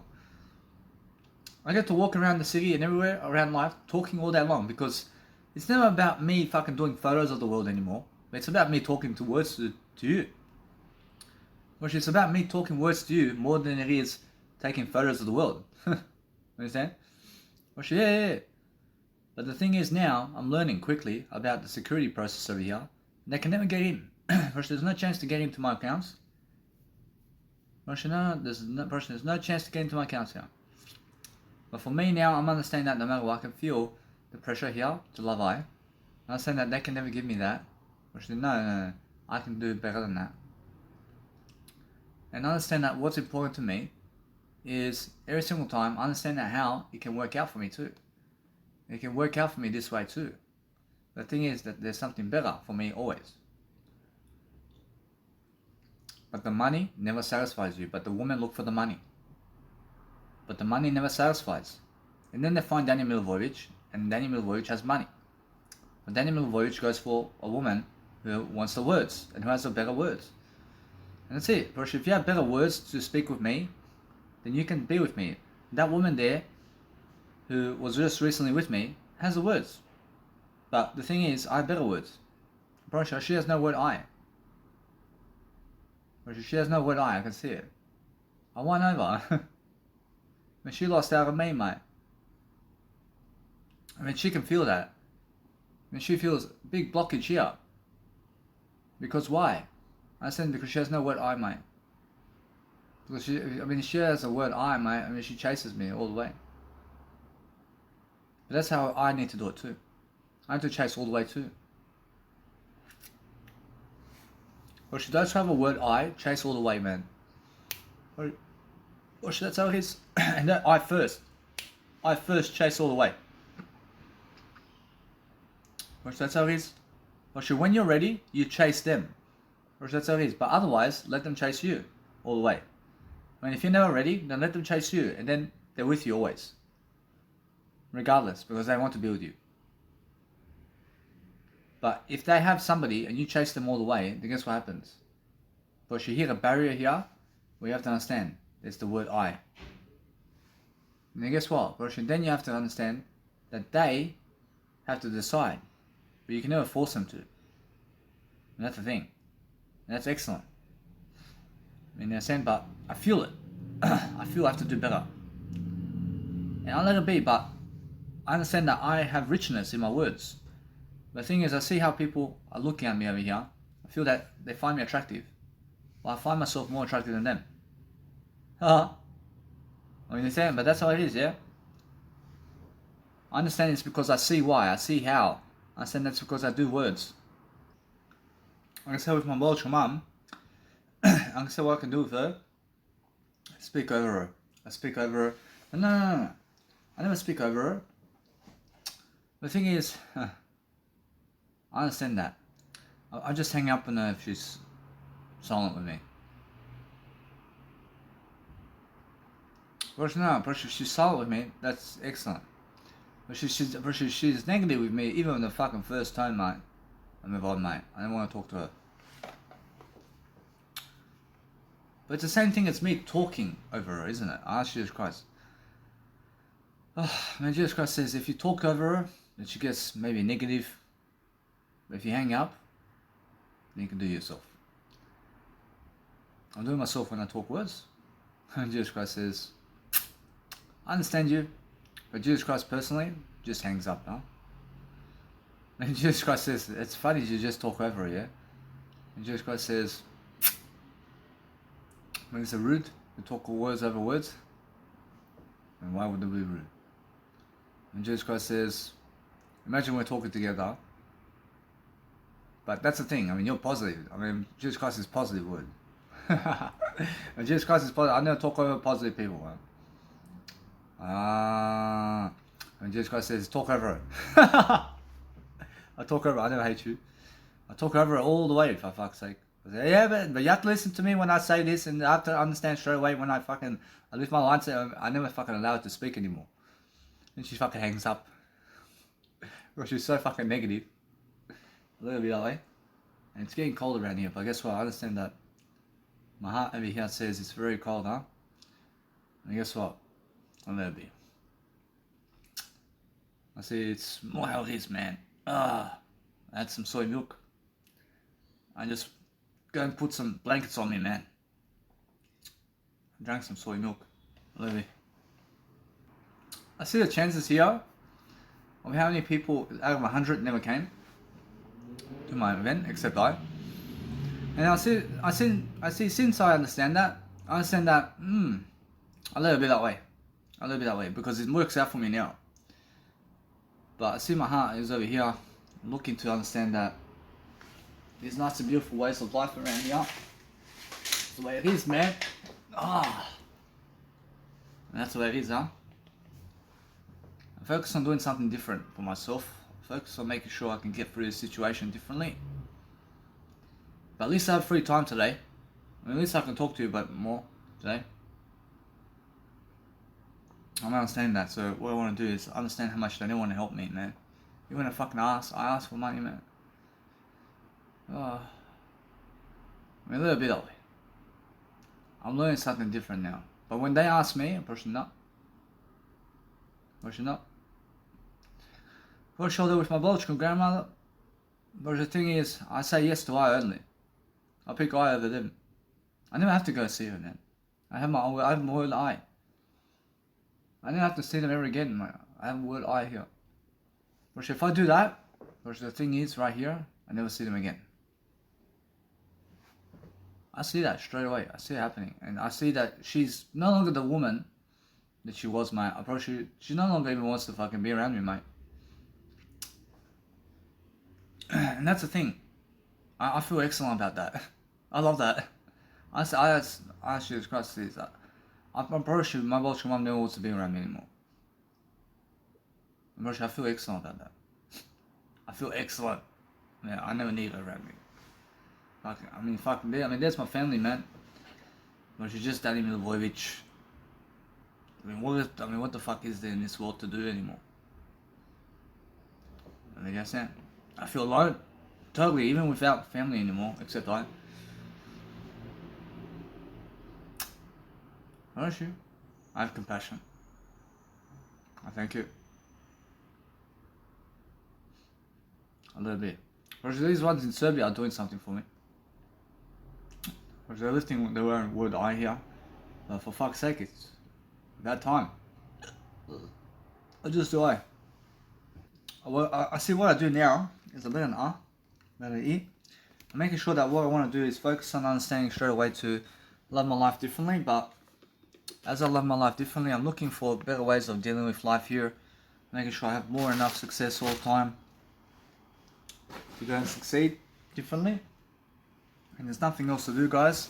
[SPEAKER 1] I get to walk around the city and everywhere around life talking all day long, because it's never about me fucking doing photos of the world anymore. It's about me talking to words to you. Actually, it's about me talking words to you more than it is taking photos of the world. Understand? Actually, yeah. But the thing is, now I'm learning quickly about the security process over here. They can never get in. There's no chance to get into my accounts. There's no chance to get into my accounts here. But for me now, I'm understanding that no matter what, I can feel the pressure here to love I. I understand that they can never give me that. Which no, I can do better than that. And I understand that what's important to me is every single time I understand that how it can work out for me too. It can work out for me this way too. The thing is that there's something better for me always. But the money never satisfies you. But the women look for the money. But the money never satisfies. And then they find Daniel Milivojevic, and Daniel Milivojevic has money. But Daniel Milivojevic goes for a woman who wants the words and who has the better words. And that's it. But if you have better words to speak with me, then you can be with me. That woman there, who was just recently with me, has the words. But the thing is, I have better words. Bro, she has no word I. She has no word I can see it. I won over. When she lost out on me, mate. I mean, she can feel that. I mean, she feels a big blockage here. Because why? I said because she has no word I, mate. Because she has a word I, mate. I mean, she chases me all the way. But that's how I need to do it too. I need to chase all the way too. Or she does have a word I, chase all the way, man. Or that's how it is. And that I first chase all the way. Or that's how it is. Or when you're ready, you chase them. Or that's how it is. But otherwise, let them chase you all the way. I mean, if you're never ready, then let them chase you, and then they're with you always. Regardless, because they want to be with you. But if they have somebody and you chase them all the way, then guess what happens? But you hit a barrier here, where you have to understand, there's the word I. And then guess what? But then you have to understand that they have to decide. But you can never force them to. And that's the thing. And that's excellent. I mean, they're saying, but I feel it. I feel I have to do better. And I'll let it be, but I understand that I have richness in my words. The thing is, I see how people are looking at me over here. I feel that they find me attractive. Well, I find myself more attractive than them. I mean, you're saying, but that's how it is, yeah? I understand it's because I see why, I see how. I understand that's because I do words. I can say with my Welsh mum, I can say what I can do with her. I speak over her. I speak over her. No. I never speak over her. The thing is, I understand that. I just hang up on her if she's silent with me. But she's silent with me, that's excellent. But she's negative with me, even on the fucking first time, mate. I move on, mate. I don't want to talk to her. But it's the same thing as me talking over her, isn't it? I ask Jesus Christ. Man, Jesus Christ says if you talk over her, then she gets maybe negative. But if you hang up, then you can do it yourself. I'm doing myself when I talk words. And Jesus Christ says, I understand you, but Jesus Christ personally just hangs up, huh? And Jesus Christ says, it's funny you just talk over her, yeah? And Jesus Christ says, when it's rude to talk words over words, then why would it be rude? And Jesus Christ says, imagine we're talking together, but that's the thing, I mean, you're positive. I mean, Jesus Christ is positive word. And Jesus Christ is positive. I never talk over positive people, man. And Jesus Christ says, talk over her. I talk over her, I never hate you. I talk over her all the way, for fuck's sake. I say, yeah, but you have to listen to me when I say this, and I have to understand straight away when I lift my line, I never fucking allow her to speak anymore. And she fucking hangs up. Or she's so fucking negative. A little bit that way. And it's getting cold around here, but guess what? I understand that. My heart over here says it's very cold, huh? And guess what? I'll let it be. I see it's more how it is, man. I had some soy milk. I just go and put some blankets on me, man. I drank some soy milk. Let me. I see the chances here of how many people out of 100 never came to my event except I. And I see since I understand that, I let it be that way. A little bit that way because it works out for me now. But I see my heart is over here, looking to understand that there's nice and beautiful ways of life around here. That's the way it is, man. And that's the way it is, huh? I focus on doing something different for myself. Focus on making sure I can get through this situation differently. But at least I have free time today. I mean, at least I can talk to you about more today. I'm understanding that, so what I want to do is understand how much they don't want to help me, man. You want to fucking ask? I ask for money, man. I mean, a little bit of it. I'm learning something different now. But when they ask me, I'm pushing up. Pushing up. For shoulder with my Bolchko grandmother. But the thing is, I say yes to I only. I pick I over them. I never have to go see her, man. I have my word I. I don't have to see them ever again. I have a word I here. But if I do that, which the thing is right here, I never see them again. I see that straight away. I see it happening. And I see that she's no longer the woman that she was, mate. She no longer even wants to fucking be around me, mate. And that's the thing. I feel excellent about that. I love that. I actually Christ sees that. I'm pretty sure my Bolshevik mum never wants to be around me anymore. I'm pretty sure I feel excellent about that. I feel excellent. Yeah, I never need her around me. That's my family, man. But she's just Danny Milivojevic. What the fuck is there in this world to do anymore? I mean, that's it. I feel alone. Totally, even without family anymore, except I. Aren't you? I have compassion. I thank you. A little bit. Because these ones in Serbia are doing something for me. Because they're lifting their own word I here. But for fuck's sake, it's that time. I just do I. I see what I do now is a bit of an R, not an E. I'm making sure that what I want to do is focus on understanding straight away to love my life differently, but as I love my life differently, I'm looking for better ways of dealing with life here, making sure I have more enough success all the time to go and succeed differently. And there's nothing else to do, guys,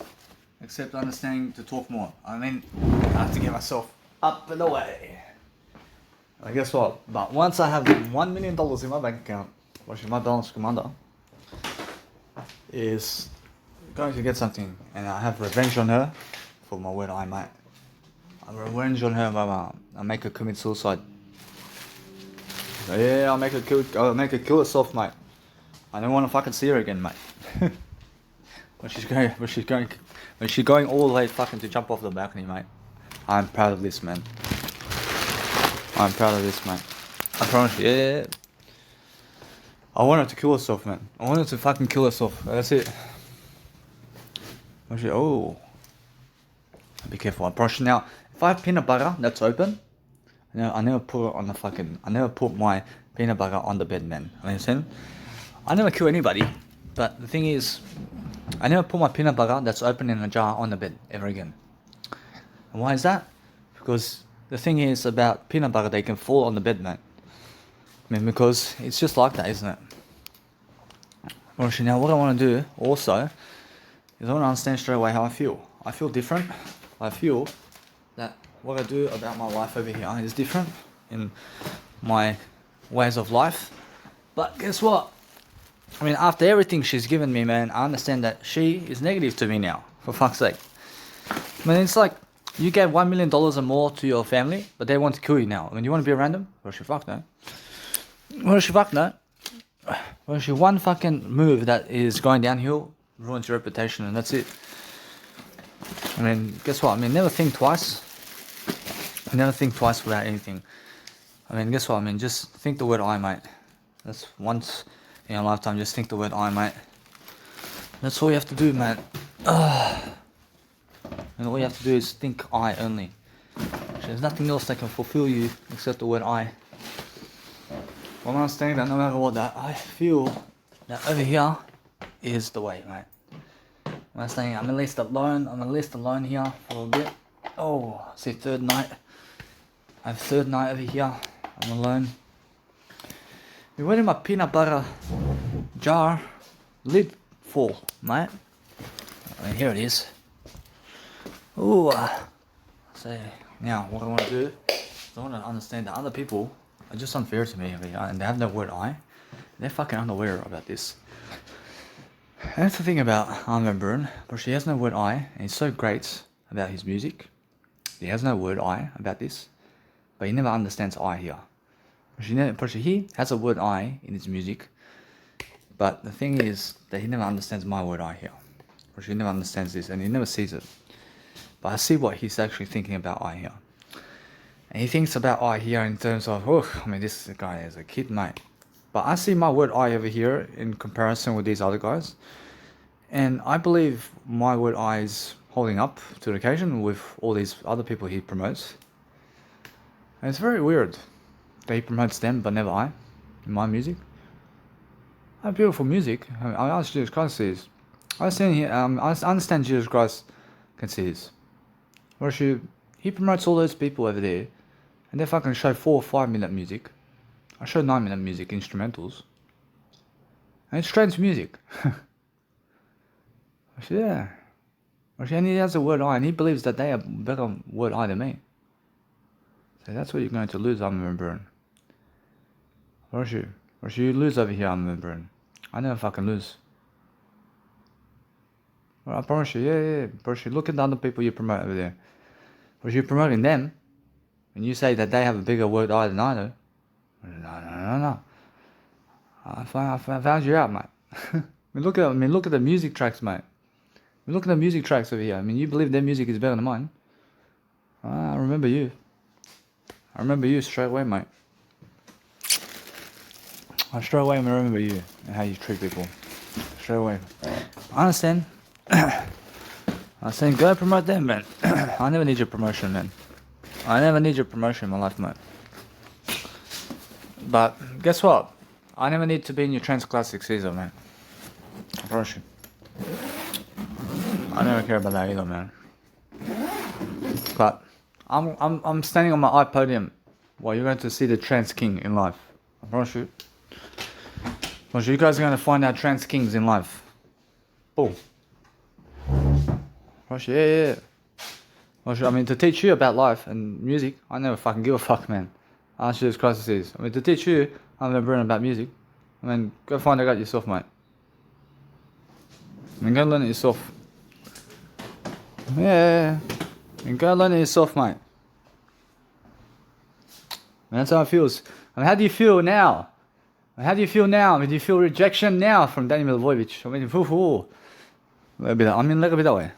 [SPEAKER 1] except understanding to talk more. I mean, I have to get myself up and away. And guess what? But once I have $1 million in my bank account, which my balance commander is going to get something, and I have revenge on her for my word I might. I'll revenge on her, I'll make her commit suicide. Yeah, I'll make her kill herself, mate. I don't want to fucking see her again, mate. When she's going all the way fucking to jump off the balcony, mate. I'm proud of this, man. I'm proud of this, man. I promise you, yeah. I want her to kill herself, man. I want her to fucking kill herself. That's it. Oh. Be careful. I promise you now. If I have peanut butter that's open, I never put it on the fucking. I never put my peanut butter on the bed, man. Understand? I never kill anybody, but the thing is, I never put my peanut butter that's open in a jar on the bed ever again. And why is that? Because the thing is about peanut butter, they can fall on the bed, man. I mean, because it's just like that, isn't it? Well, now what I want to do also is I want to understand straight away how I feel. I feel different. I feel that what I do about my life over here is different in my ways of life. But guess what? I mean, after everything she's given me, man, I understand that she is negative to me now, for fuck's sake. I mean, it's like, you gave $1 million or more to your family, but they want to kill you now. I mean, you want to be around them? Well, she fucked that. Well, she fucked that. Well, she one fucking move that is going downhill ruins your reputation, and that's it. I mean, guess what? I mean, never think twice. Never think twice about anything. I mean, guess what? I mean, just think the word I, mate. That's once in your lifetime, just think the word I, mate. That's all you have to do, man. And all you have to do is think I only. There's nothing else that can fulfill you except the word I. Well, I'm understanding that no matter what, that I feel that over here is the way, mate. I'm saying I'm at least alone here for a bit. Oh, see, third night. I have third night over here. I'm alone. Been waiting my peanut butter jar lid full, mate. And here it is. Ooh. So now what I want to do is I want to understand that other people are just unfair to me over here, and they have no word I. They're fucking unaware about this. And that's the thing about Armin van Buuren, but he has no word I, and he's so great about his music. He has no word I about this, but he never understands I here. He has a word I in his music, but the thing is that he never understands my word I here. He never understands this, and he never sees it. But I see what he's actually thinking about I here. And he thinks about I here in terms of, oh, I mean, this guy is a kid, mate. But I see my word I over here in comparison with these other guys. And I believe my word I is holding up to the occasion with all these other people he promotes. And it's very weird that he promotes them but never I in my music. I have beautiful music. I mean, I ask Jesus Christ to see this. I understand Jesus Christ can see this. Whereas he promotes all those people over there, and they fucking show 4 or 5 minute music. I show 9 minute music, instrumentals. And it's strange music. Yeah. And he has a word I, and he believes that they have better word I than me. So that's what you're going to lose, Armin van Buuren. Whereas you lose over here, Armin van Buuren. I never fucking lose. Well, I promise you, yeah. Promise you, look at the other people you promote over there. Whereas you're promoting them, and you say that they have a bigger word I than I do. No. I found you out, mate. Look at the music tracks, mate. Look at the music tracks over here. I mean, you believe their music is better than mine. I remember you. I remember you straight away, mate. I straight away remember you and how you treat people. Straight away. I understand. I'm saying go promote them, man. I never need your promotion, man. I never need your promotion in my life, mate. But guess what? I never need to be in your trance classics either, man. I promise you. I never care about that either, man. But I'm standing on my iPodium while you're going to see the trance king in life. I promise you. Because you guys are going to find out trance kings in life. Boom. Yeah. I mean, to teach you about life and music, I never fucking give a fuck, man. I ask you this Christ is. I mean, to teach you, I'm never learning about music. I mean, go find it out yourself, mate. I mean, go learn it yourself. Yeah. I mean, go learn it yourself, mate. And that's how it feels. I mean, how do you feel now? How do you feel now? I mean, do you feel rejection now from Danny Milivojevic? I mean, a little bit that way.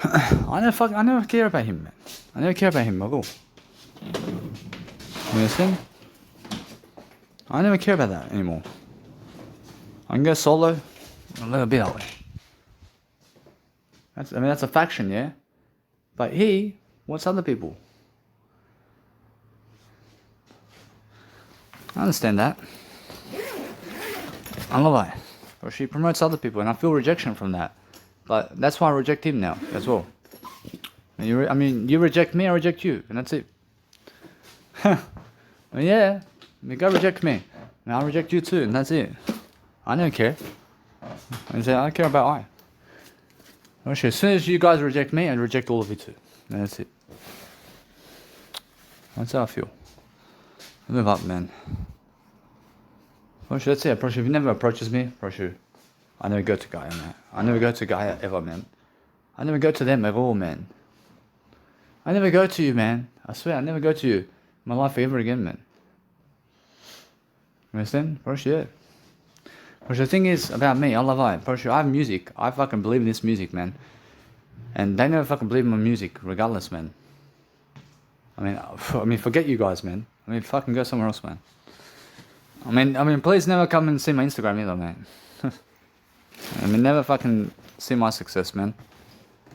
[SPEAKER 1] I never care about him, man. I never care about him at all. You understand? I never care about that anymore. I can go solo, a little bit that way. That's a faction, yeah? But he wants other people. I understand that. I love that. Or she promotes other people, and I feel rejection from that. But that's why I reject him now, as well. You reject me, I reject you, and that's it. Yeah, you go reject me, and I'll reject you too, and that's it. I don't care. I don't care about I. As soon as you guys reject me, I reject all of you too. And that's it. That's how I feel. Live up, man. That's it. If he never approaches me, I never go to Gaia, man. I never go to Gaia ever, man. I never go to them at all, man. I never go to you, man. I swear, I never go to you in my life ever again, man. You understand? Yeah. The thing is about me, I love I. I have music. I fucking believe in this music, man. And they never fucking believe in my music, regardless, man. I mean, forget you guys, man. I mean, fucking go somewhere else, man. I mean, please never come and see my Instagram either, man. I mean, never fucking see my success, man.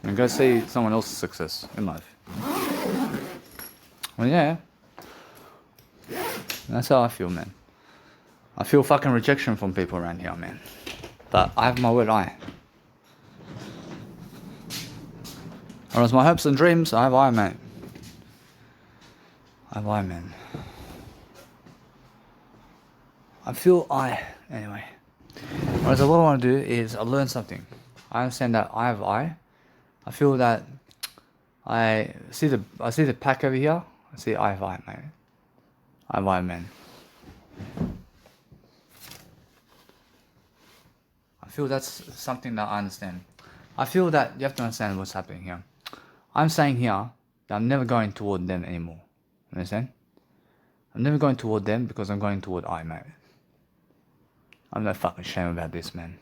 [SPEAKER 1] I mean, go see someone else's success in life. Well, yeah. That's how I feel, man. I feel fucking rejection from people around here, man. But I have my word I. Or as my hopes and dreams, I have I, mate. Why, man? I feel anyway. Alright, so what I want to do is I learn something. I understand that I have I. I feel that I see the pack over here. I see I have I, man. I have I, man. I feel that's something that I understand. I feel that you have to understand what's happening here. I'm saying here that I'm never going toward them anymore. Understand? I'm never going toward them because I'm going toward I, mate. I'm no fucking shame about this, man.